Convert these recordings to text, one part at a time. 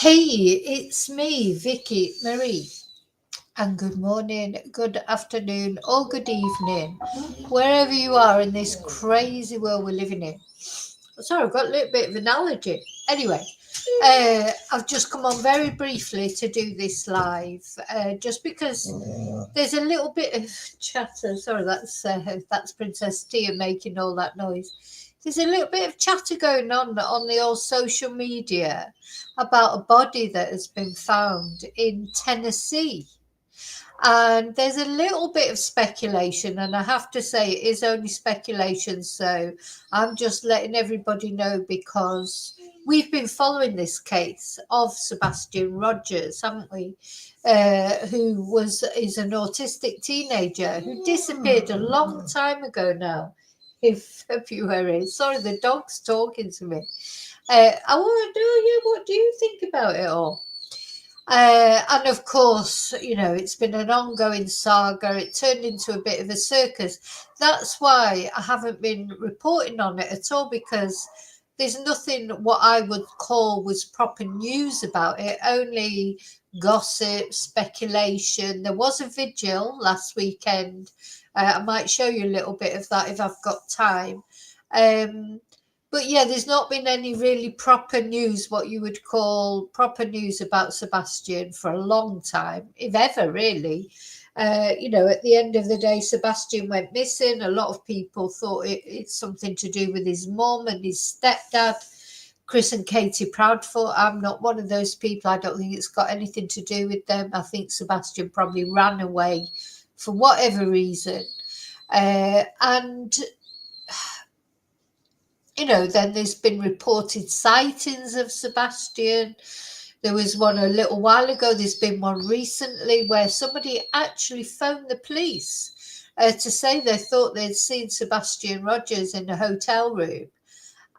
Hey, it's me, Vicky Marie, and good morning, good afternoon, or good evening, wherever you are in this crazy world we're living in. Sorry, I've got a little bit of an allergy. Anyway, I've just come on very briefly to do this live, just because there's a little bit of chatter. Sorry, that's Princess Tia making all that noise. There's a little bit of chatter going on the old social media about a body that has been found in Tennessee. And there's a little bit of speculation, and I have to say it is only speculation. So I'm just letting everybody know because we've been following this case of Sebastian Rogers, haven't we? Who is an autistic teenager who disappeared a long time ago now, in February. Sorry, the dog's talking to me. I want to know you. What do you think about it all? And of course, it's been an ongoing saga. It turned into a bit of a circus. That's why I haven't been reporting on it at all, because there's nothing what I would call was proper news about it, only gossip, speculation. There was a vigil last weekend. I might show you a little bit of that if I've got time. Um, but yeah, there's not been any really proper news, what you would call proper news about Sebastian for a long time, if ever, really. At the end of the day, Sebastian went missing. A lot of people thought it's something to do with his mum and his stepdad, Chris and Katie Proudfoot. I'm not one of those people. I don't think it's got anything to do with them. I think Sebastian probably ran away for whatever reason. And then there's been reported sightings of Sebastian. There was one a little while ago. There's been one recently where somebody actually phoned the police to say they thought they'd seen Sebastian Rogers in a hotel room.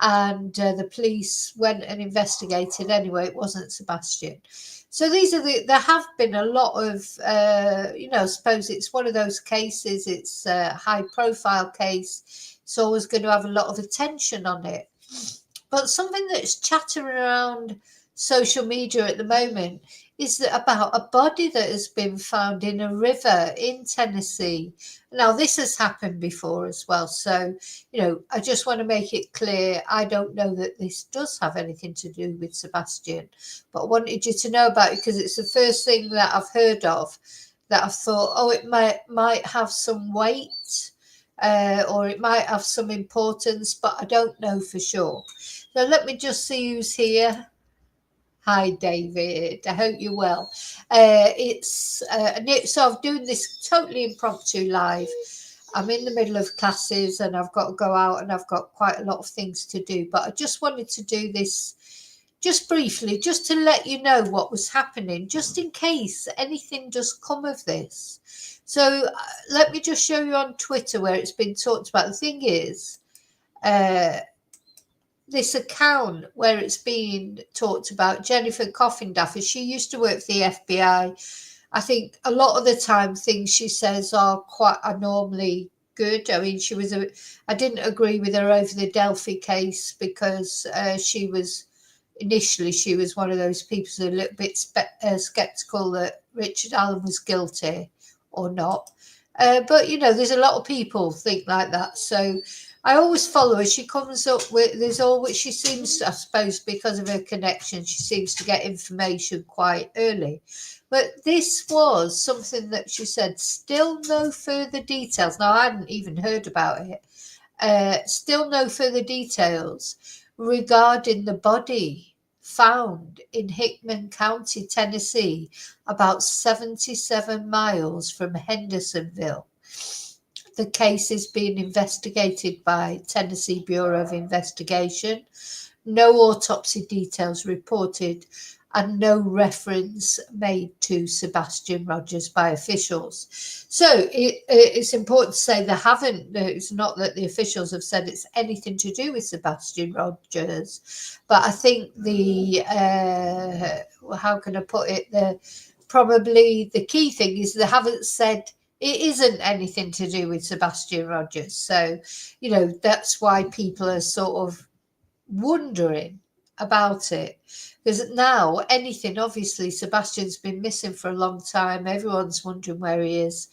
And the police went and investigated anyway. It wasn't Sebastian. So there have been a lot of, I suppose it's one of those cases. It's a high profile case. It's always going to have a lot of attention on it. But something that's chattering around social media at the moment is that about a body that has been found in a river in Tennessee. Now, this has happened before as well. So, I just want to make it clear. I don't know that this does have anything to do with Sebastian, but I wanted you to know about it because it's the first thing that I've heard of that I've thought, oh, it might have some weight. Or it might have some importance, but I don't know for sure. So let me just see who's here. Hi, David. I hope you're well. So I'm doing this totally impromptu live. I'm in the middle of classes and I've got to go out and I've got quite a lot of things to do. But I just wanted to do this just briefly, just to let you know what was happening, just in case anything does come of this. So let me just show you on Twitter where it's been talked about. The thing is, this account where it's being talked about, Jennifer Coffindaffer, she used to work for the FBI. I think a lot of the time things she says are normally good. I mean, I didn't agree with her over the Delphi case because initially she was one of those people who's a little bit skeptical that Richard Allen was guilty or not. But there's a lot of people think like that. So I always follow her. She comes up with she seems to, I suppose, because of her connection, she seems to get information quite early. But this was something that she said, still no further details. Now, I hadn't even heard about it. Still no further details regarding the body found in Hickman County, Tennessee, about 77 miles from Hendersonville. The case is being investigated by Tennessee Bureau of Investigation. No autopsy details reported and no reference made to Sebastian Rogers by officials. So it's important to say it's not that the officials have said it's anything to do with Sebastian Rogers, but I think how can I put it, probably the key thing is they haven't said it isn't anything to do with Sebastian Rogers. So, that's why people are sort of wondering about it, because now anything, obviously Sebastian's been missing for a long time, everyone's wondering where he is.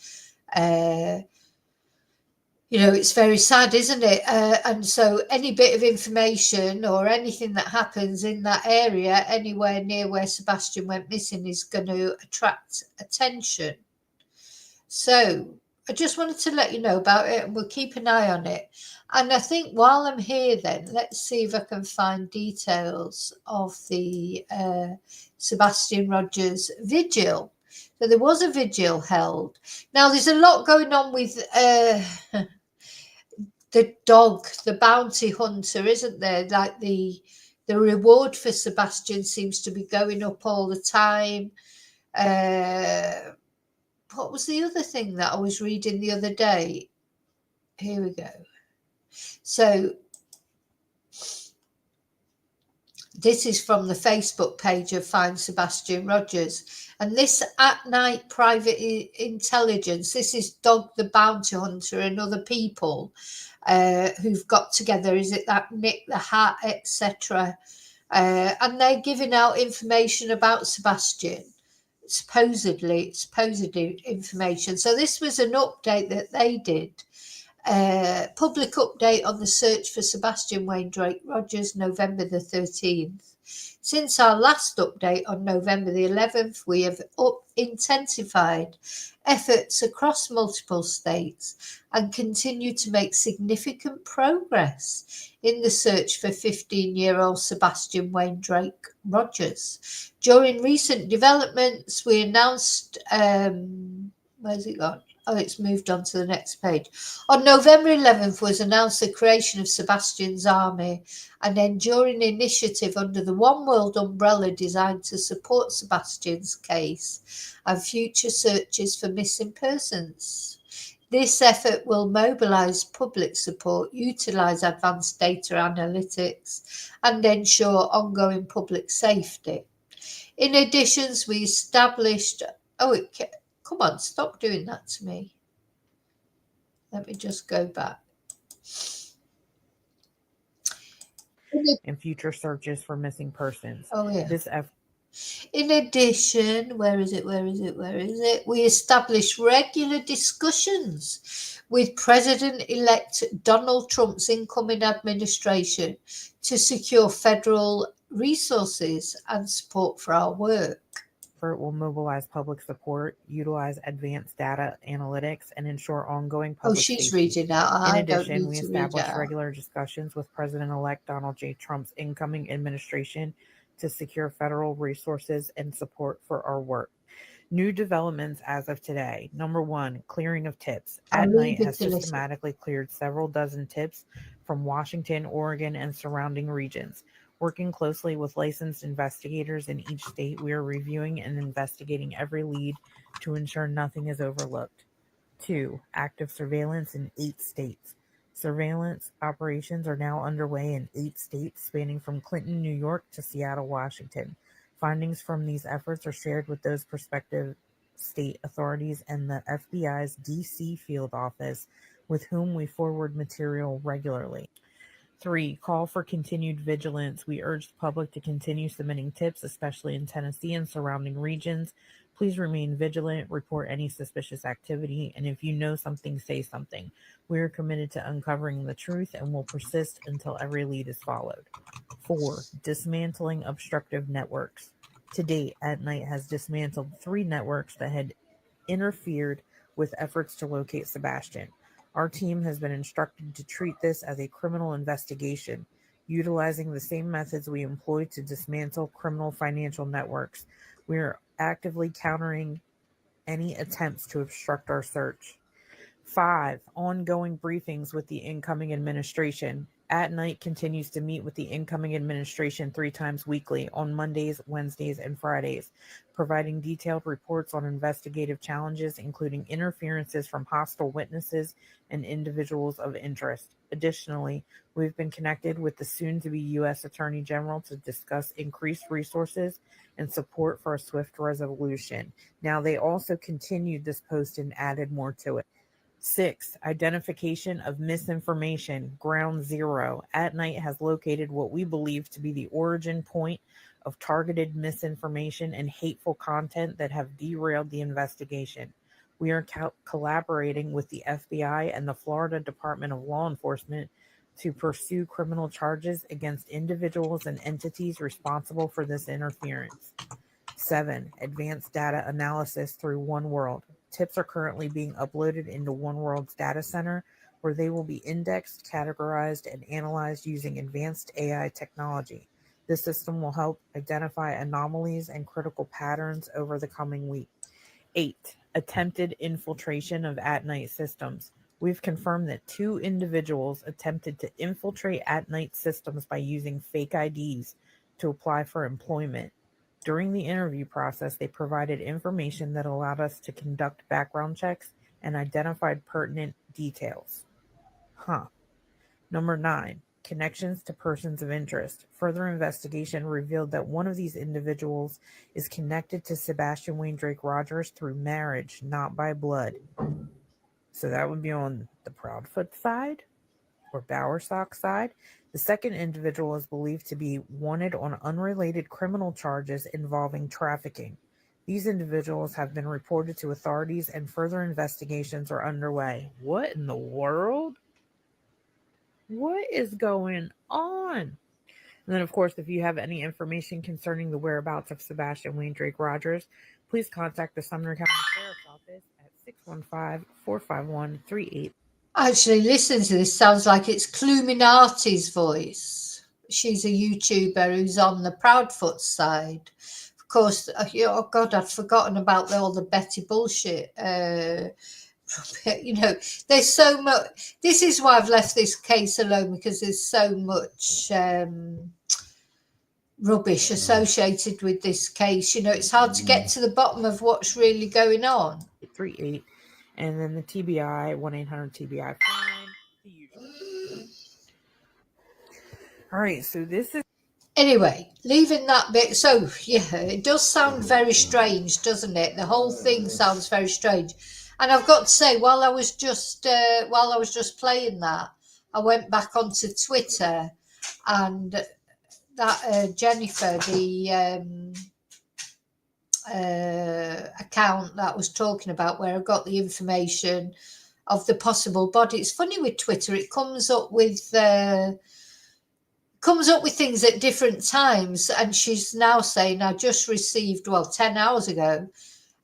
It's very sad, isn't it? And so any bit of information or anything that happens in that area anywhere near where Sebastian went missing is going to attract attention. So I just wanted to let you know about it, and we'll keep an eye on it. And I think while I'm here then, let's see if I can find details of the Sebastian Rogers vigil. So there was a vigil held. Now there's a lot going on with the dog, the bounty hunter, isn't there? Like the reward for Sebastian seems to be going up all the time. What was the other thing that I was reading the other day? Here we go. So this is from the Facebook page of Find Sebastian Rogers. And this at-night private intelligence, this is Dog the Bounty Hunter and other people who've got together. Is it that Nick the Hat, etc.? And they're giving out information about Sebastian. Supposedly information. So this was an update that they did. Public update on the search for Sebastian Wayne Drake Rogers, November the 13th. Since our last update on November the 11th, we have intensified efforts across multiple states and continue to make significant progress in the search for 15-year-old Sebastian Wayne Drake Rogers. During recent developments, we announced, where's it gone? Oh, it's moved on to the next page. On November 11th was announced the creation of Sebastian's Army, an enduring initiative under the One World umbrella designed to support Sebastian's case and future searches for missing persons. This effort will mobilise public support, utilise advanced data analytics, and ensure ongoing public safety. In addition, we established... Come on, stop doing that to me. Let me just go back. And future searches for missing persons. Oh, yeah. This effort. In addition, where is it? We established regular discussions with President-elect Donald Trump's incoming administration to secure federal resources and support for our work. Will mobilize public support, utilize advanced data analytics, and ensure ongoing public safety. She's reading that. In addition, we established regular discussions with President-elect Donald J. Trump's incoming administration to secure federal resources and support for our work. New developments as of today. Number 1, clearing of tips. At-Night has systematically cleared several dozen tips from Washington, Oregon, and surrounding regions. Working closely with licensed investigators in each state, we are reviewing and investigating every lead to ensure nothing is overlooked. 2, active surveillance in 8 states. Surveillance operations are now underway in 8 states, spanning from Clinton, New York to Seattle, Washington. Findings from these efforts are shared with those prospective state authorities and the FBI's D.C. field office, with whom we forward material regularly. 3, call for continued vigilance. We urge the public to continue submitting tips, especially in Tennessee and surrounding regions. Please remain vigilant, report any suspicious activity, and if you know something, say something. We are committed to uncovering the truth and will persist until every lead is followed. 4, dismantling obstructive networks. To date, At-Night has dismantled 3 networks that had interfered with efforts to locate Sebastian. Our team has been instructed to treat this as a criminal investigation, utilizing the same methods we employ to dismantle criminal financial networks. We are actively countering any attempts to obstruct our search. 5, ongoing briefings with the incoming administration. At-Night continues to meet with the incoming administration 3 times weekly on Mondays, Wednesdays, and Fridays, providing detailed reports on investigative challenges, including interferences from hostile witnesses and individuals of interest. Additionally, we've been connected with the soon-to-be U.S. Attorney General to discuss increased resources and support for a swift resolution. Now, they also continued this post and added more to it. 6. Identification of misinformation. Ground Zero at night has located what we believe to be the origin point of targeted misinformation and hateful content that have derailed the investigation. We are collaborating with the FBI and the Florida Department of Law Enforcement to pursue criminal charges against individuals and entities responsible for this interference. 7. Advanced data analysis through One World. Tips are currently being uploaded into One World's data center, where they will be indexed, categorized, and analyzed using advanced AI technology. This system will help identify anomalies and critical patterns over the coming week. 8. Attempted infiltration of at-night systems. We've confirmed that 2 individuals attempted to infiltrate at-night systems by using fake IDs to apply for employment. During the interview process, they provided information that allowed us to conduct background checks and identified pertinent details. Number 9. Connections to persons of interest. Further investigation revealed that one of these individuals is connected to Sebastian Wayne Drake Rogers through marriage, not by blood. So that would be on the Proudfoot side or Bowersock side. The second individual is believed to be wanted on unrelated criminal charges involving trafficking. These individuals have been reported to authorities and further investigations are underway. What in the world? What is going on? And then, of course, if you have any information concerning the whereabouts of Sebastian Wayne Drake Rogers, please contact the Sumner County Sheriff's Office at 615-451-38. Actually, listen to this. Sounds like it's Cluminati's voice. She's a YouTuber who's on the Proudfoot side. Of course, oh God, I'd forgotten about all the Betty bullshit. There's so much. This is why I've left this case alone, because there's so much rubbish associated with this case. It's hard to get to the bottom of what's really going on. 38. And then the TBI, 1-800-TBI. Fine. The usual. All right, so this is... Anyway, leaving that bit. So, yeah, it does sound very strange, doesn't it? The whole thing sounds very strange. And I've got to say, while I was just playing that, I went back onto Twitter, and that Jennifer, the account that I was talking about, where I got the information of the possible body. It's funny with Twitter; it comes up with things at different times. And she's now saying, I just received, 10 hours ago,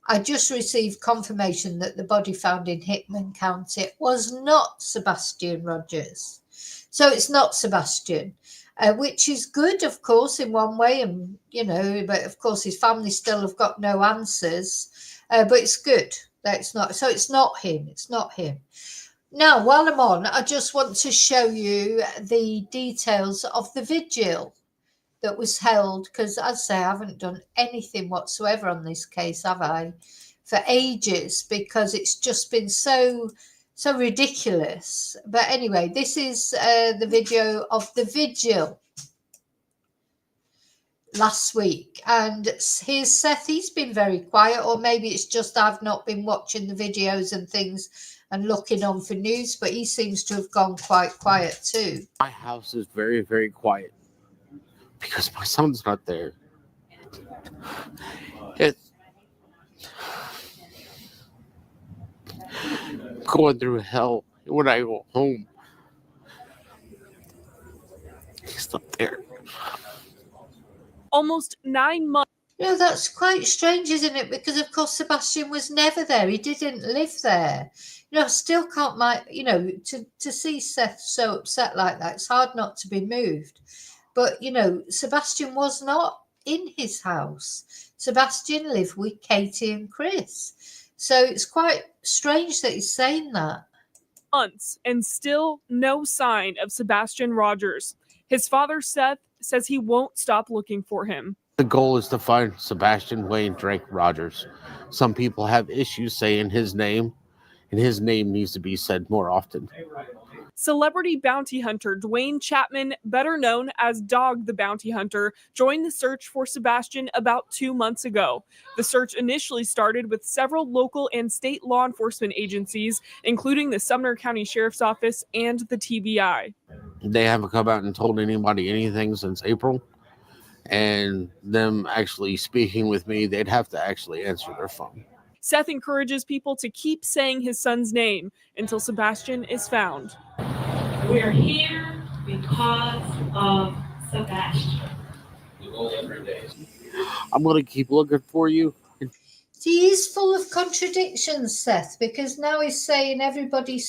I just received confirmation that the body found in Hickman County was not Sebastian Rogers. So it's not Sebastian, which is good, of course, in one way. And, but of course his family still have got no answers. But it's good that it's not. So it's not him. It's not him. Now, while I'm on, I just want to show you the details of the vigil that was held, because as I say, I haven't done anything whatsoever on this case, have I, for ages, because it's just been so ridiculous. But anyway, this is the video of the vigil last week, and here's Seth. He's been very quiet, or maybe it's just I've not been watching the videos and things and looking on for news, but he seems to have gone quite quiet too. My house is very, very quiet because my son's not there. It's going through hell when I go home. He's not there. Almost 9 months. That's quite strange, isn't it? Because, of course, Sebastian was never there. He didn't live there. I still can't to see Seth so upset like that, it's hard not to be moved. But, Sebastian was not in his house. Sebastian lived with Katie and Chris. So it's quite strange that he's saying that. Months and still no sign of Sebastian Rogers. His father, Seth, says he won't stop looking for him. The goal is to find Sebastian Wayne Drake Rogers. Some people have issues saying his name, and his name needs to be said more often. Celebrity bounty hunter Dwayne Chapman, better known as Dog the Bounty Hunter, joined the search for Sebastian about 2 months ago. The search initially started with several local and state law enforcement agencies, including the Sumner County Sheriff's Office and the TBI. They haven't come out and told anybody anything since April. And them actually speaking with me, they'd have to actually answer their phone. Seth encourages people to keep saying his son's name until Sebastian is found. We're here because of Sebastian. I'm going to keep looking for you. He is full of contradictions, Seth, because now he's saying everybody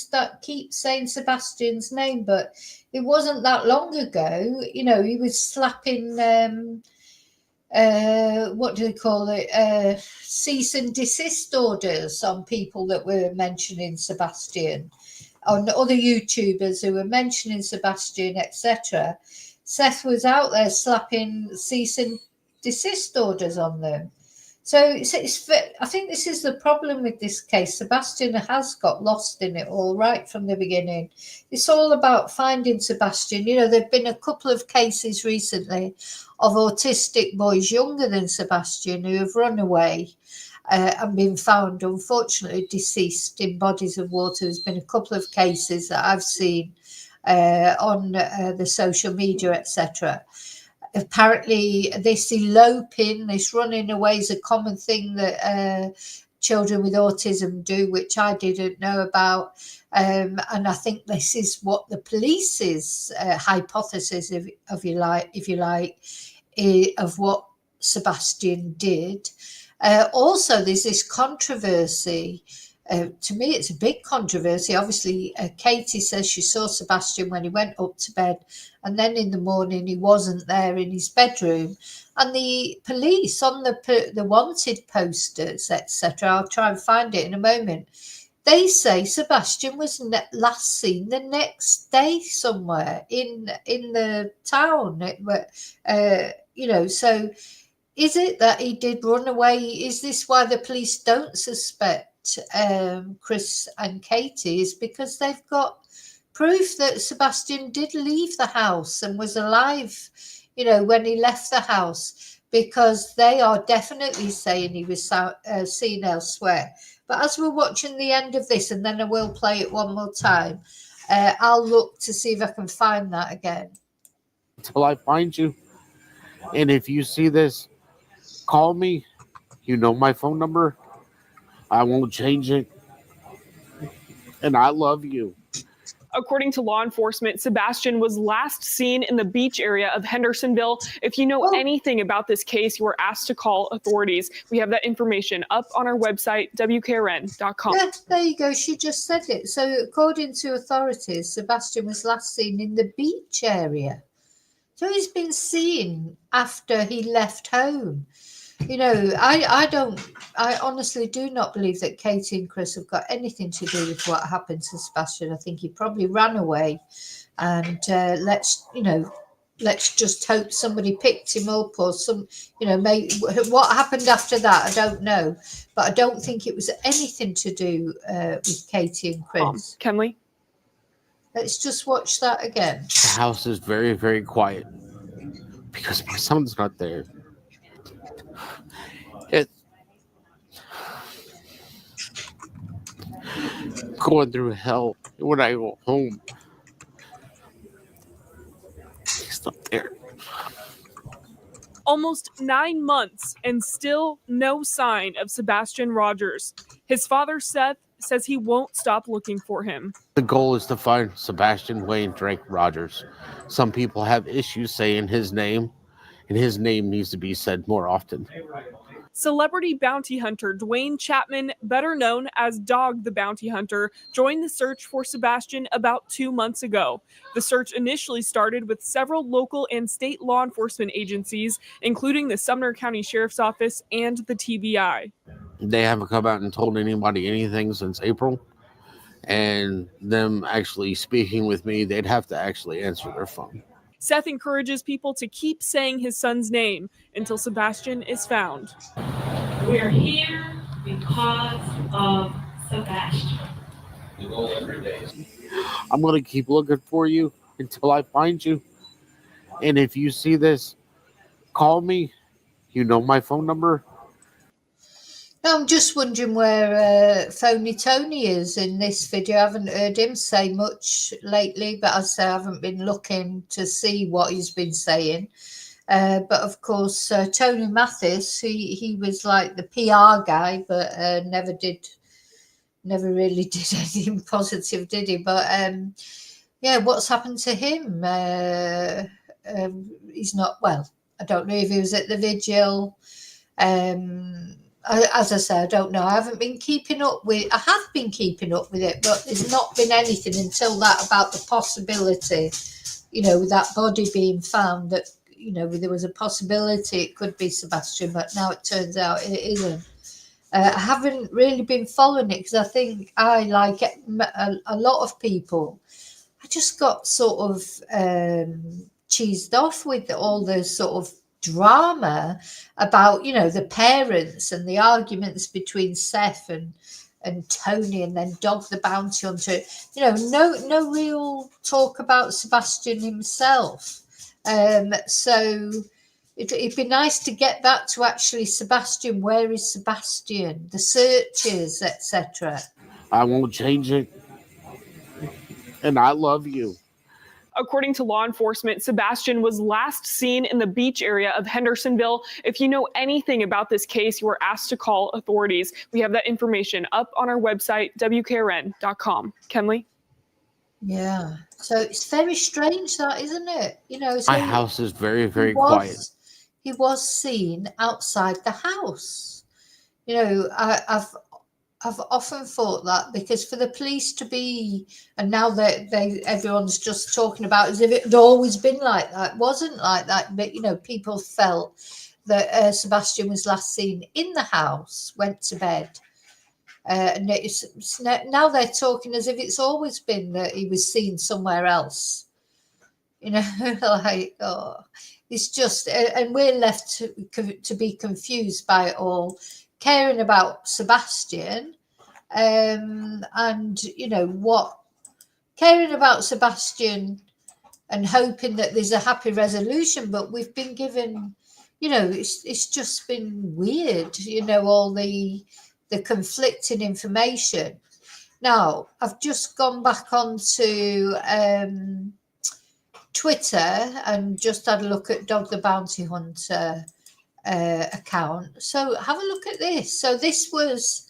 keep saying Sebastian's name, but it wasn't that long ago. You know, he was slapping, what do they call it, cease and desist orders on people that were mentioning Sebastian, on other YouTubers who were mentioning Sebastian, etc. Seth was out there slapping cease and desist orders on them. So I think this is the problem with this case. Sebastian has got lost in it all right from the beginning. It's all about finding Sebastian. You know, there have been a couple of cases recently of autistic boys younger than Sebastian who have run away and been found, unfortunately, deceased in bodies of water. There's been a couple of cases that I've seen on the social media, etc. Apparently, this eloping, this running away is a common thing that children with autism do, which I didn't know about. And I think this is what the police's hypothesis, if you like, of what Sebastian did. Also, there's this controversy. To me, it's a big controversy. Obviously, Katie says she saw Sebastian when he went up to bed, and then in the morning he wasn't there in his bedroom. And the police on the wanted posters, etc., I'll try and find it in a moment, they say Sebastian was last seen the next day somewhere in the town. You know, so is it that he did run away? Is this why the police don't suspect Chris and Katie? Is because they've got proof that Sebastian did leave the house and was alive, you know, when he left the house, because they are definitely saying he was seen elsewhere. But as we're watching the end of this, and then I will play it one more time, I'll look to see if I can find that again. Until I find you. And if you see this, call me. You know my phone number. I won't change it. And I love you. According to law enforcement, Sebastian was last seen in the beach area of Hendersonville. If you know anything about this case, you are asked to call authorities. We have that information up on our website, WKRN.com. Yeah, there you go. She just said it. So according to authorities, Sebastian was last seen in the beach area. So he's been seen after he left home. You know, I honestly do not believe that Katie and Chris have got anything to do with what happened to Sebastian. I think he probably ran away, and let's just hope somebody picked him up or maybe what happened after that, I don't know. But I don't think it was anything to do with Katie and Chris. Kenley? Let's just watch that again. The house is very, very quiet because my son's not there. Going through hell when I go home. He's not there. Almost 9 months and still no sign of Sebastian Rogers. His father, Seth, says he won't stop looking for him. The goal is to find Sebastian Wayne Drake Rogers. Some people have issues saying his name, and his name needs to be said more often. Celebrity bounty hunter Dwayne Chapman, better known as Dog the Bounty Hunter, joined the search for Sebastian about 2 months ago. The search initially started with several local and state law enforcement agencies, including the Sumner County Sheriff's Office and the TBI. They haven't come out and told anybody anything since April. And them actually speaking with me, they'd have to actually answer their phone. Seth encourages people to keep saying his son's name until Sebastian is found. We're here because of Sebastian. I'm going to keep looking for you until I find you. And if you see this, call me. You know my phone number. No, I'm just wondering where Phony Tony is in this video. I haven't heard him say much lately, but as I say, I haven't been looking to see what he's been saying. But of course, Tony Mathis, he was like the PR guy, but never really did anything positive, did he? But yeah, what's happened to him? He's not well. I don't know if he was at the vigil. As I say, I don't know. I have been keeping up with it, but there's not been anything until that about the possibility, that body being found, that, there was a possibility it could be Sebastian, but now it turns out it isn't. I haven't really been following it because I think I, like a lot of people, I just got sort of cheesed off with all the sort of drama about, the parents and the arguments between Seth and Tony, and then Dog the Bounty Hunter. No real talk about Sebastian himself. So it'd be nice to get back to actually Sebastian. Where is Sebastian? The searches, etc. I won't change it. And I love you. According to law enforcement, Sebastian was last seen in the beach area of Hendersonville. If you know anything about this case, you are asked to call authorities. We have that information up on our website, WKRN.com. Kenley? Yeah. So it's very strange, that, isn't it? My house is very, very quiet. He was seen outside the house. I've often thought that, because for the police to be, and now that everyone's just talking about as if it had always been like that. It wasn't like that, but people felt that Sebastian was last seen in the house, went to bed, and now they're talking as if it's always been that he was seen somewhere else. Like, oh, it's just, and we're left to be confused by it all, caring about Sebastian, and caring about Sebastian and hoping that there's a happy resolution. But we've been given, it's just been weird, all the conflicting information. Now, I've just gone back onto Twitter and just had a look at Dog the Bounty Hunter account. So have a look at this. So this was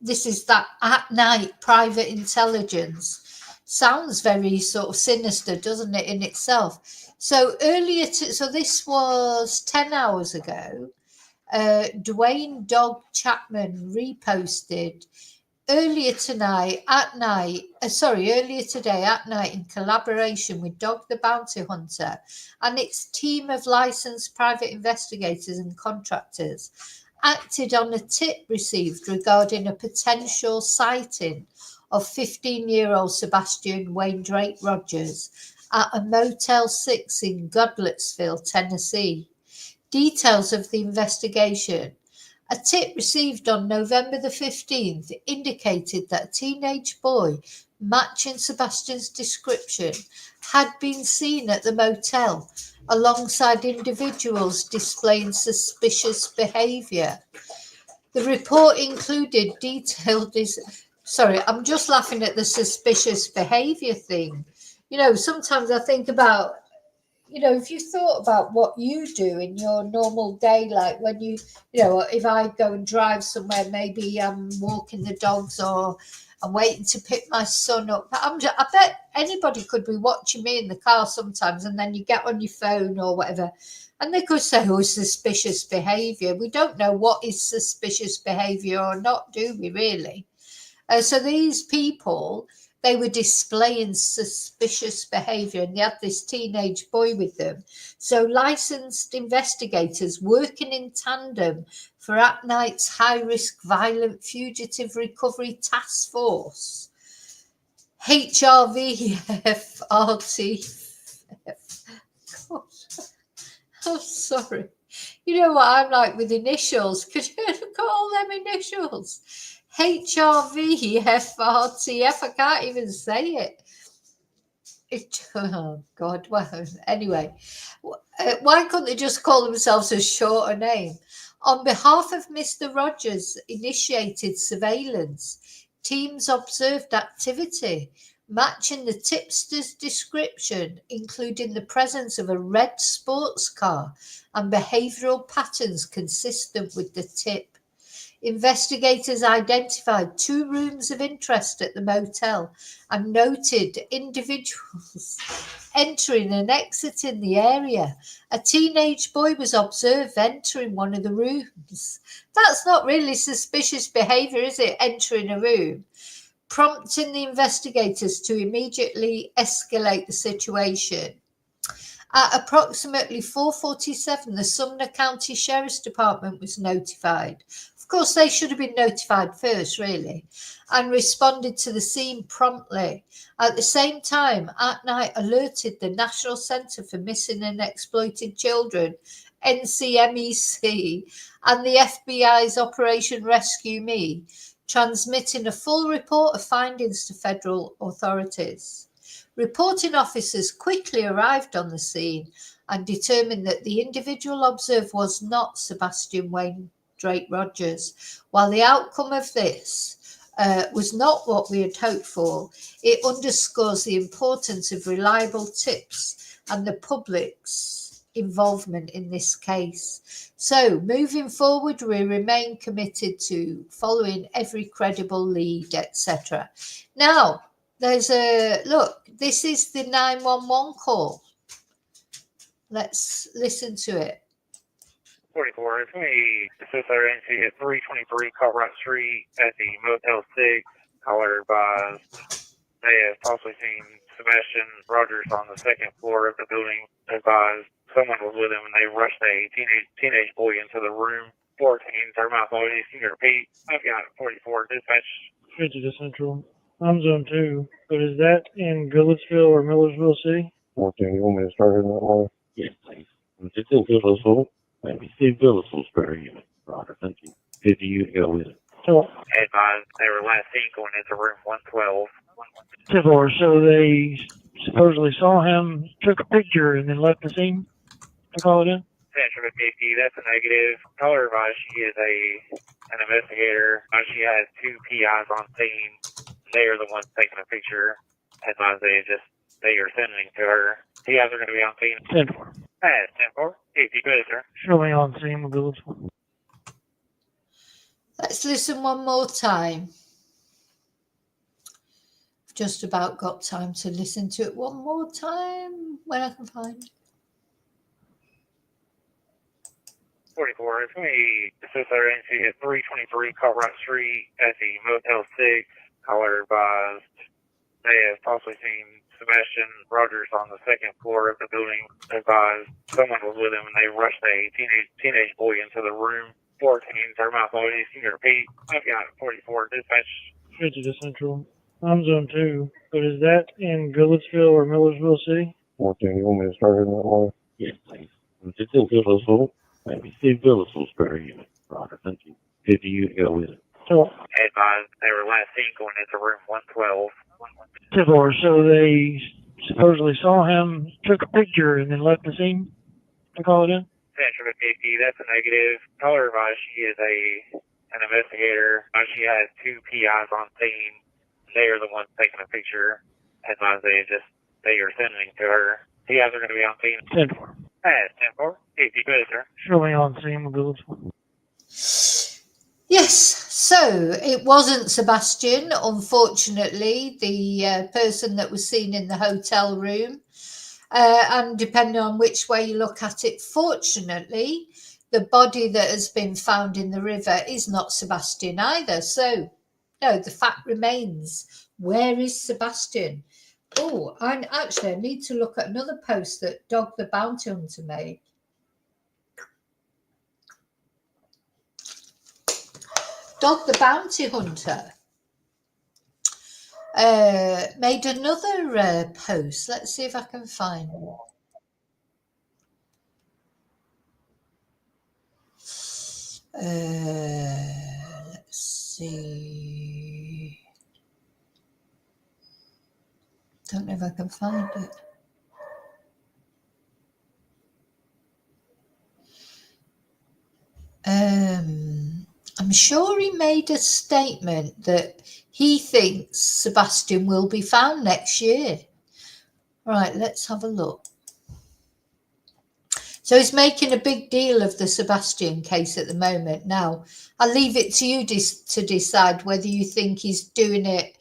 this is that at night private intelligence. Sounds very sort of sinister, doesn't it, in itself? So so this was 10 hours ago. Dwayne Dog Chapman reposted earlier today at night in collaboration with Dog the Bounty Hunter and its team of licensed private investigators and contractors, acted on a tip received regarding a potential sighting of 15-year-old Sebastian Wayne Drake Rogers at a Motel 6 in Godletsville, Tennessee. Details of the investigation. A tip received on November the 15th indicated that a teenage boy matching Sebastian's description had been seen at the motel alongside individuals displaying suspicious behaviour. The report included detailed... Sorry, I'm just laughing at the suspicious behaviour thing. Sometimes I think about, if you thought about what you do in your normal day, like when if I go and drive somewhere, maybe I'm walking the dogs or I'm waiting to pick my son up. I bet anybody could be watching me in the car sometimes, and then you get on your phone or whatever, and they could say, oh, suspicious behaviour. We don't know what is suspicious behaviour or not, do we really? So these people, they were displaying suspicious behaviour, and they had this teenage boy with them. So licensed investigators working in tandem for At Night's High-Risk Violent Fugitive Recovery Task Force, HRVFRT. Gosh, I'm sorry. You know what I'm like with initials. Could you look at all them initials? HRVFRTF. I can't even say it. Oh, God. Well, anyway, why couldn't they just call themselves a shorter name? On behalf of Mr. Rogers, initiated surveillance. Teams observed activity matching the tipster's description, including the presence of a red sports car and behavioural patterns consistent with the tip. Investigators identified 2 rooms of interest at the motel and noted individuals entering and exiting the area. A teenage boy was observed entering one of the rooms. That's not really suspicious behaviour, is it? Entering a room, prompting the investigators to immediately escalate the situation. At approximately 4:47, the Sumner County Sheriff's Department was notified. Of course, they should have been notified first, really, and responded to the scene promptly. At the same time, at night alerted the National Center for Missing and Exploited Children, NCMEC, and the FBI's Operation Rescue Me, transmitting a full report of findings to federal authorities. Reporting officers quickly arrived on the scene and determined that the individual observed was not Sebastian Wayne Drake Rogers. While the outcome of this was not what we had hoped for, it underscores the importance of reliable tips and the public's involvement in this case. So, moving forward, we remain committed to following every credible lead, etc. Now, there's a look, this is the 911 call. Let's listen to it. 44, it's me, SSRNC at 323 Colorado Street at the Motel 6. Caller advised they have possibly seen Sebastian Rogers on the 2nd floor of the building. Advised someone was with him and they rushed a teenage boy into the room. 14, Thermite Authorities, can you repeat? I've got 44, dispatch. 50 to Central. I'm Zone 2, but is that in Goodlettsville or Millersville City? 14, you want me to start in that way? Yes, please. It's in Goodlettsville. Maybe Steve Goodlettsville's better unit. Roger, thank you. 50 you to go with it. So, Advised they were last seen going into room 112. 10-4, so they supposedly saw him, took a picture, and then left the scene to call it in? Central 50, that's a negative. Caller advised she is an investigator. She has 2 PIs on scene. They are the ones taking a picture. Advised they are sending to her. PIs are going to be on scene. 10-4. That's 10-4. 50, good, sir. Show me on scene with Goodlettsville. Let's listen one more time. I've just about got time to listen to it one more time when I can find it. 44, it's me, SSRNC at 323 Colorado Street at the Motel 6. Caller advised they have possibly seen Sebastian Rogers on the 2nd floor of the building. Advised someone was with him and they rushed a teenage boy into the room. 14, Thermite Authorities, can you repeat? I've got 44, dispatch. 50 to Central. I'm Zone 2, but is that in Goodlettsville or Millersville City? 14, you want me to start in that way? Yes, please. It's in Goodlettsville. Maybe Steve Goodlettsville's better unit. Roger, thank you. 50 you to go with it. So, Advised they were last seen going into room 112. 10-4, so they supposedly saw him, took a picture, and then left the scene to call it in? Central 50, that's a negative. Caller advised she is an investigator. She has 2 PIs on scene. They are the ones taking a picture. Advised they are sending to her. PIs are going to be on scene. 10-4. That's 10-4. 50, good, sir. Show me on scene with Goodlettsville. Yes, so it wasn't Sebastian, unfortunately, the person that was seen in the hotel room. And depending on which way you look at it, fortunately, the body that has been found in the river is not Sebastian either. So, no, the fact remains, where is Sebastian? Oh, and actually, I need to look at another post that Dog the Bounty Hunter made. Dog the Bounty Hunter made another post. Let's see if I can find it. Let's see. know if I can find it. I'm sure he made a statement that he thinks Sebastian will be found next year. Right, let's have a look. So he's making a big deal of the Sebastian case at the moment. Now, I'll leave it to you to decide whether you think he's doing it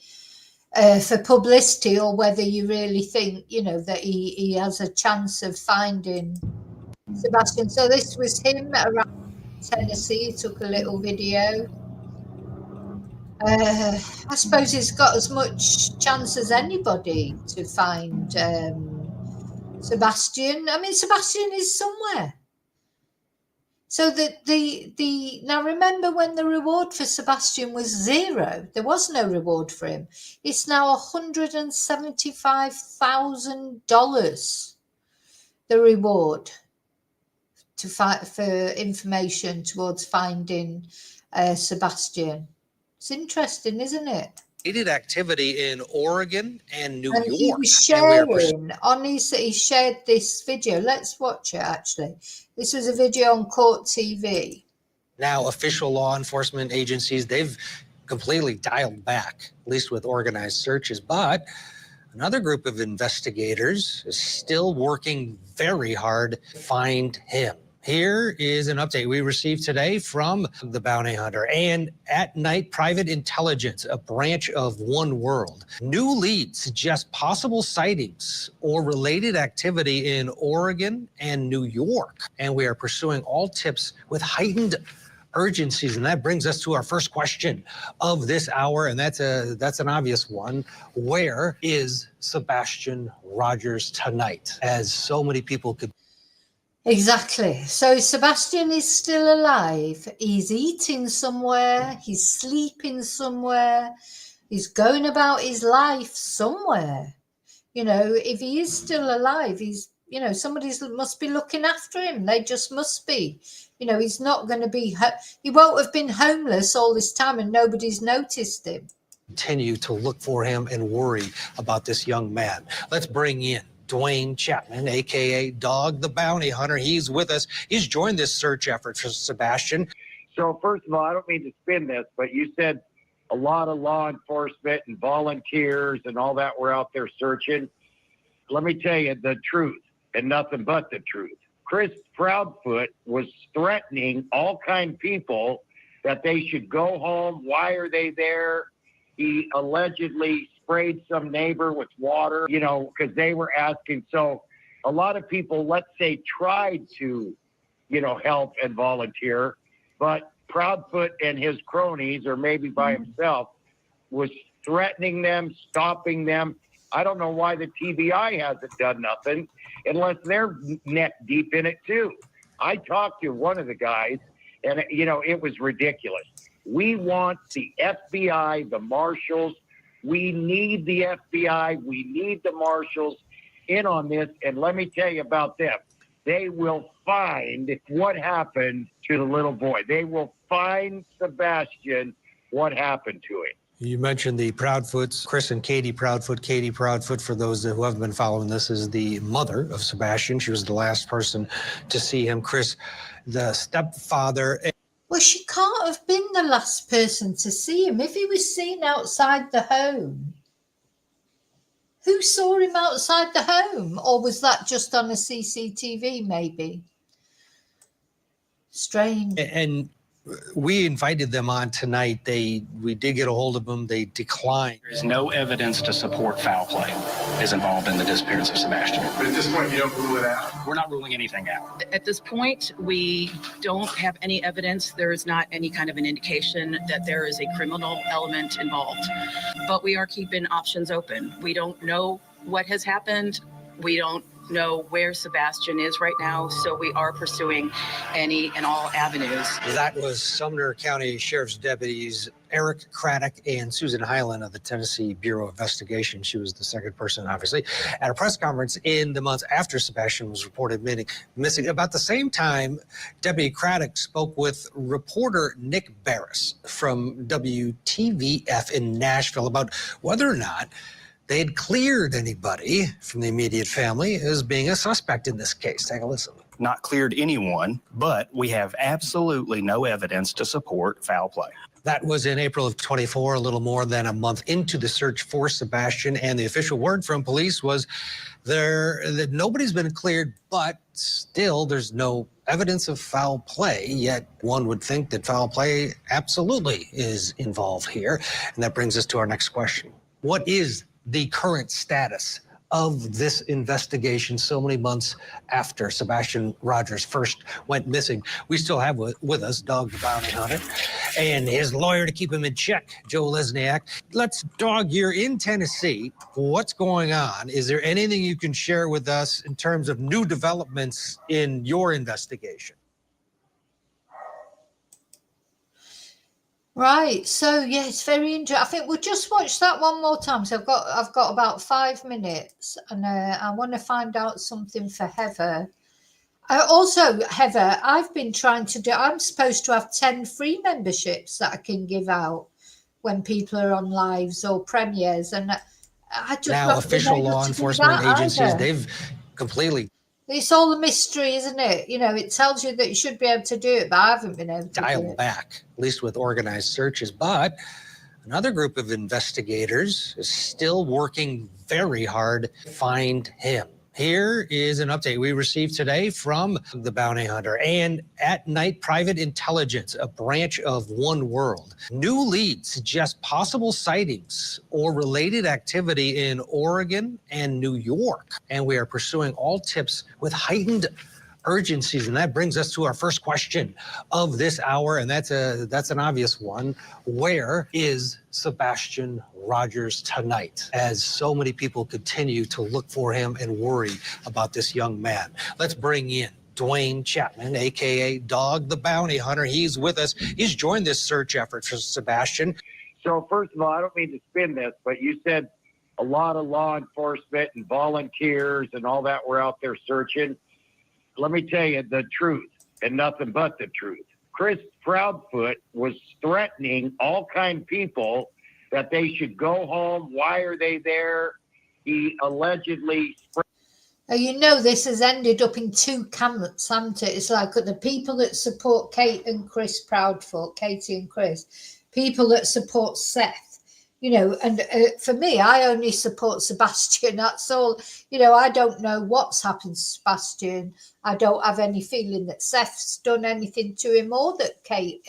for publicity or whether you really think, you know, that he has a chance of finding Sebastian. So this was him around Tennessee. He took a little video. I suppose he's got as much chance as anybody to find Sebastian. I mean, Sebastian is somewhere. So now remember when the reward for Sebastian was $0, there was no reward for him. It's now $175,000. The reward to fight for information towards finding Sebastian. It's interesting, isn't it? He did activity in Oregon and New York. He was sharing on he shared this video. Let's watch it, actually. This was a video on Court TV. Now, official law enforcement agencies, they've completely dialed back, at least with organized searches. But another group of investigators is still working very hard to find him. Here is an update we received today from the bounty hunter and at night private intelligence, a branch of One World. New leads suggest possible sightings or related activity in Oregon and New York. And we are pursuing all tips with heightened urgencies. And that brings us to our first question of this hour. And that's an obvious one. Where is Sebastian Rogers tonight? As so many people could. Exactly. So Sebastian is still alive. He's eating somewhere. He's sleeping somewhere. He's going about his life somewhere. You know, if he is still alive, he's, you know, somebody must be looking after him. They just must be. You know, he's not going to be, he won't have been homeless all this time and nobody's noticed him. Continue to look for him and worry about this young man. Let's bring in Dwayne Chapman, a.k.a. Dog the Bounty Hunter. He's with us. He's joined this search effort for Sebastian. So first of all, I don't mean to spin this, but you said a lot of law enforcement and volunteers and all that were out there searching. Let me tell you the truth and nothing but the truth. Chris Proudfoot was threatening all kind of people that they should go home. Why are they there? He allegedly sprayed some neighbor with water, you know, because they were asking. So a lot of people, let's say, tried to, you know, help and volunteer, but Proudfoot and his cronies, or maybe by himself, was threatening them, stopping them. I don't know why the TBI hasn't done nothing unless they're neck deep in it too. I talked to one of the guys and, you know, it was ridiculous. We want the FBI, the marshals. We need the FBI. We need the marshals in on this. And let me tell you about them. They will find what happened to the little boy. They will find Sebastian, what happened to him. You mentioned the Proudfoots, Chris and Katie Proudfoot. Katie Proudfoot, for those who haven't been following this, is the mother of Sebastian. She was the last person to see him. Chris, the stepfather. Well, she can't have been the last person to see him. If he was seen outside the home, who saw him outside the home? Or was that just on a CCTV, maybe? Strange. And we invited them on tonight. We did get a hold of them. They declined. There is no evidence to support foul play is involved in the disappearance of Sebastian. But at this point, you don't rule it out? We're not ruling anything out. At this point, we don't have any evidence. There is not any kind of an indication that there is a criminal element involved. But we are keeping options open. We don't know what has happened. We don't know where Sebastian is right now, so we are pursuing any and all avenues. That was Sumner County Sheriff's deputies Eric Craddock and Susan Hyland of the Tennessee Bureau of Investigation. She was the second person, obviously, at a press conference in the months after Sebastian was reported missing. About the same time, Deputy Craddock spoke with reporter Nick Barris from WTVF in Nashville about whether or not they had cleared anybody from the immediate family as being a suspect in this case. Take a listen. Not cleared anyone, but we have absolutely no evidence to support foul play. That was in April of 24, a little more than a month into the search for Sebastian, and the official word from police was that nobody's been cleared, but still there's no evidence of foul play, yet one would think that foul play absolutely is involved here. And that brings us to our next question. What is the current status of this investigation so many months after Sebastian Rogers first went missing? We still have with us Dog the Bounty Hunter and his lawyer to keep him in check, Joe Lesniak. Let's, Dog, you're in Tennessee. What's going on? Is there anything you can share with us in terms of new developments in your investigation? Right. So yeah, it's very interesting. I think we'll just watch that one more time. So I've got about 5 minutes, and I want to find out something for Heather. Also, Heather, I've been trying to do. I'm supposed to have 10 free memberships that I can give out when people are on lives or premieres, and I just now official law enforcement agencies they've completely. It's all a mystery, isn't it? You know, it tells you that you should be able to do it, but I haven't been able to dial do it. back, at least with organized searches. But another group of investigators is still working very hard to find him. Here is an update we received today from the Bounty Hunter and At Night Private Intelligence, a branch of One World. New leads suggest possible sightings or related activity in Oregon and New York. And we are pursuing all tips with heightened urgencies. And that brings us to our first question of this hour. And that's an obvious one. Where is Sebastian Rogers tonight, as so many people continue to look for him and worry about this young man? Let's bring in Dwayne Chapman, aka Dog the Bounty Hunter. He's with us. He's joined this search effort for Sebastian. So first of all, I don't mean to spin this, but you said a lot of law enforcement and volunteers and all that were out there searching. Let me tell you the truth and nothing but the truth. Chris Proudfoot was threatening all kind of people that they should go home. Why are they there? He allegedly... You know, this has ended up in two camps, hasn't it? It's like the people that support Kate and Chris Proudfoot, Katie and Chris, people that support Seth. You know, and for me, I only support Sebastian. That's all. You know, I don't know what's happened to Sebastian. I don't have any feeling that Seth's done anything to him or that Katie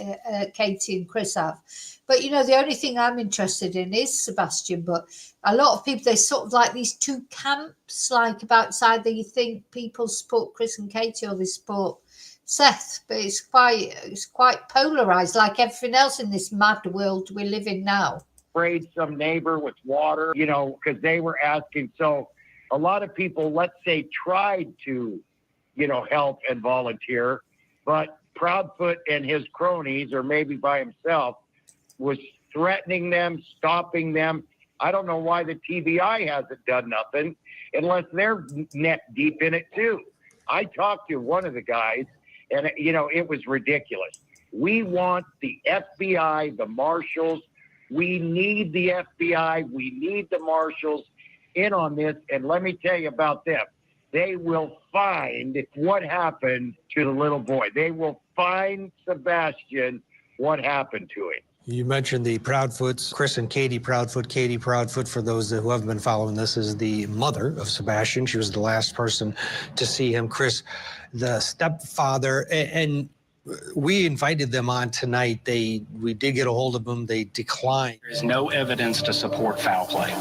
and Chris have. But, you know, the only thing I'm interested in is Sebastian. But a lot of people, they sort of like these two camps, like about side that you think people support Chris and Katie or they support Seth. But it's quite polarized, like everything else in this mad world we live in now. Sprayed some neighbor with water, you know, because they were asking. So a lot of people, let's say, tried to, you know, help and volunteer, but Proudfoot and his cronies, or maybe by himself, was threatening them, stopping them. I don't know why the TBI hasn't done nothing unless they're neck deep in it too. I talked to one of the guys and, you know, it was ridiculous. We want the FBI, the marshals. We need the FBI. We need the marshals in on this. And let me tell you about them. They will find what happened to the little boy. They will find Sebastian, what happened to him. You mentioned the Proudfoots, Chris and Katie Proudfoot. Katie Proudfoot, for those who haven't been following this, is the mother of Sebastian. She was the last person to see him. Chris, the stepfather, and we invited them on tonight. We did get a hold of them. They declined. There is no evidence to support foul play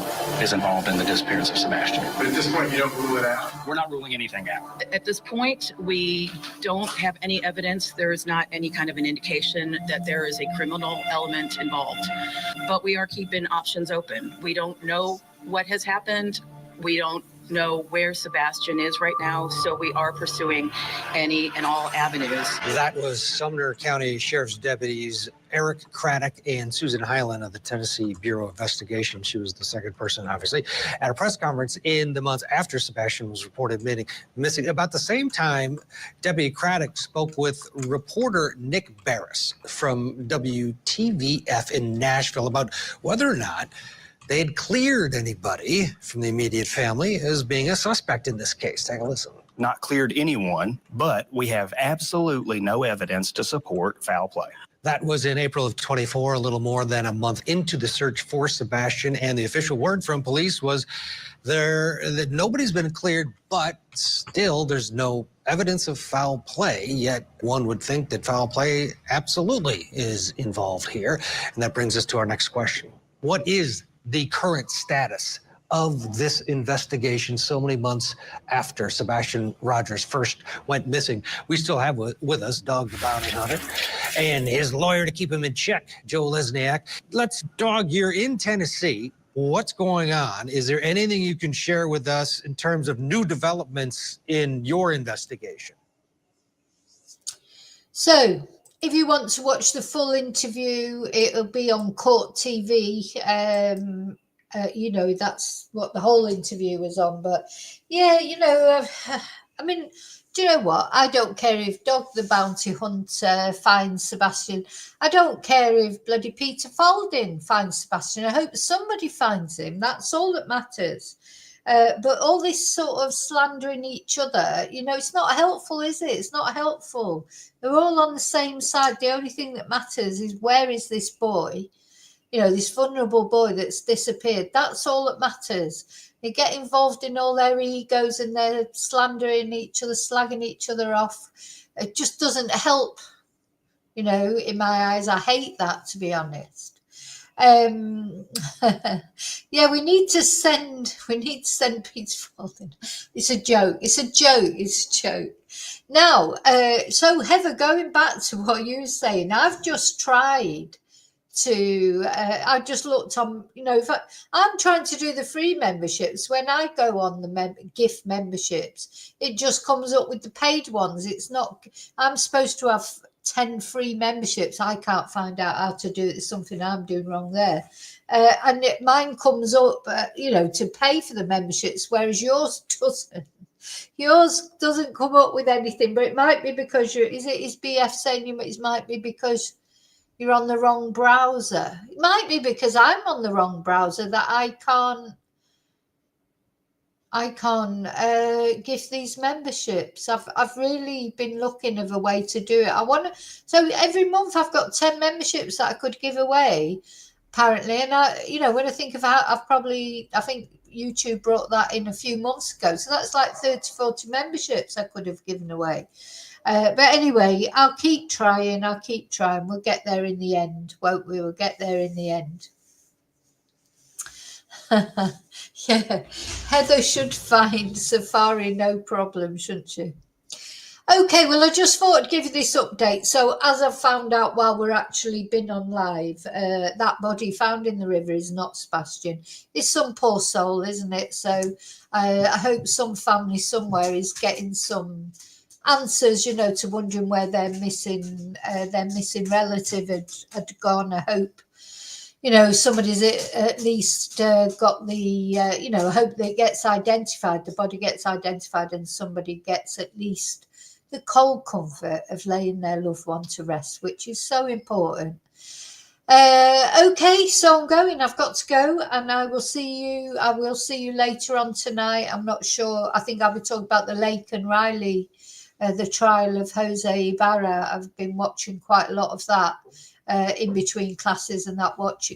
is involved in the disappearance of Sebastian. But at this point, you don't rule it out? We're not ruling anything out. At this point, we don't have any evidence. There is not any kind of an indication that there is a criminal element involved. But we are keeping options open. We don't know what has happened. We don't know where Sebastian is right now, so we are pursuing any and all avenues. That was Sumner County Sheriff's deputies Eric Craddock and Susan Hyland of the Tennessee Bureau of Investigation. She was the second person, obviously, at a press conference in the months after Sebastian was reported missing. About the same time, Deputy Craddock spoke with reporter Nick Barris from WTVF in Nashville about whether or not they had cleared anybody from the immediate family as being a suspect in this case. Take a listen. Not cleared anyone, but we have absolutely no evidence to support foul play. That was in April of 24, a little more than a month into the search for Sebastian, and the official word from police was that nobody's been cleared, but still there's no evidence of foul play, yet one would think that foul play absolutely is involved here. And that brings us to our next question. What is the current status of this investigation so many months after Sebastian Rogers first went missing? We still have with us Dog the Bounty Hunter and his lawyer to keep him in check, Joe Lesniak. Let's, Dog, you're in Tennessee. What's going on? Is there anything you can share with us in terms of new developments in your investigation? So, if you want to watch the full interview, it'll be on Court TV. You know, that's what the whole interview was on. But yeah, you know, I mean, do you know what? I don't care if Dog the Bounty Hunter finds Sebastian. I don't care if bloody Peter Falding finds Sebastian. I hope somebody finds him. That's all that matters. But all this sort of slandering each other, you know, it's not helpful, is it? It's not helpful. They're all on the same side. The only thing that matters is, where is this boy? You know, this vulnerable boy that's disappeared. That's all that matters. They get involved in all their egos and they're slandering each other, slagging each other off. It just doesn't help, you know, in my eyes. I hate that, to be honest. Yeah, we need to send Peter Falding. It's a joke. Now, so Heather, going back to what you were saying, I've just tried to I just looked on, you know, if I'm trying to do the free memberships. When I go on the gift memberships, it just comes up with the paid ones. It's not, I'm supposed to have 10 free memberships. I can't find out how to do it. There's something I'm doing wrong there. And mine comes up, you know, to pay for the memberships, whereas yours doesn't. Yours doesn't come up with anything, but it might be because is BF saying it might be because you're on the wrong browser. It might be because I'm on the wrong browser that I can't give these memberships. I've really been looking of a way to do it. So every month I've got 10 memberships that I could give away, apparently. And I, you know, when I think of how I think YouTube brought that in a few months ago. So that's like 30, 40 memberships I could have given away. But anyway, I'll keep trying. We'll get there in the end, won't we? We'll get there in the end. Yeah, Heather should find Safari no problem, shouldn't she? Okay, well, I just thought I'd give you this update. So as I've found out while we're actually been on live, that body found in the river is not Sebastian. It's some poor soul, isn't it? So I hope some family somewhere is getting some answers, you know, to wondering where their missing relative had gone. I hope, you know, somebody's at least got the, you know, I hope that it gets identified, the body gets identified, and somebody gets at least the cold comfort of laying their loved one to rest, which is so important. Okay, so I'm going. I've got to go, and I will see you later on tonight. I'm not sure. I think I'll be talking about the Lake and Riley, the trial of Jose Ibarra. I've been watching quite a lot of that in between classes, and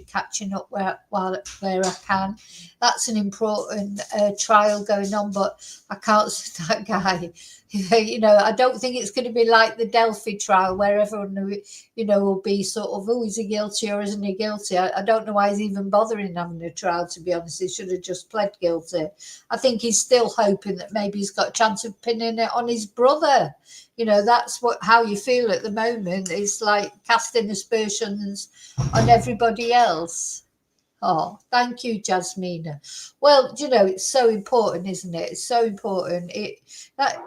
catching up where I can. That's an important trial going on, but I can't see that guy. You know, I don't think it's going to be like the Delphi trial where everyone, you know, will be sort of, oh, is he guilty or isn't he guilty? I don't know why he's even bothering having a trial, to be honest. He should have just pled guilty. I think he's still hoping that maybe he's got a chance of pinning it on his brother. You know, that's how you feel at the moment. It's like casting aspersions on everybody else. Oh, thank you, Jasmina. Well, you know, it's so important, isn't it? It's so important.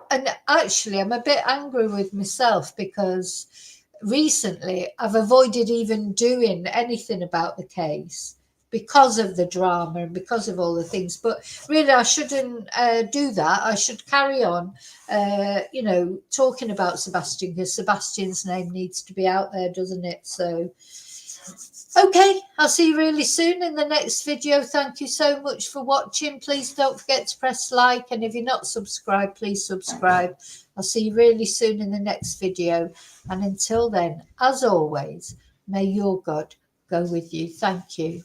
And actually, I'm a bit angry with myself because recently I've avoided even doing anything about the case because of the drama and because of all the things. But really, I shouldn't do that. I should carry on, you know, talking about Sebastian, because Sebastian's name needs to be out there, doesn't it? So Okay, I'll see you really soon in the next video. Thank you so much for watching. Please don't forget to press like, and if you're not subscribed, please subscribe. I'll see you really soon in the next video. And until then, as always, may your God go with you. Thank you.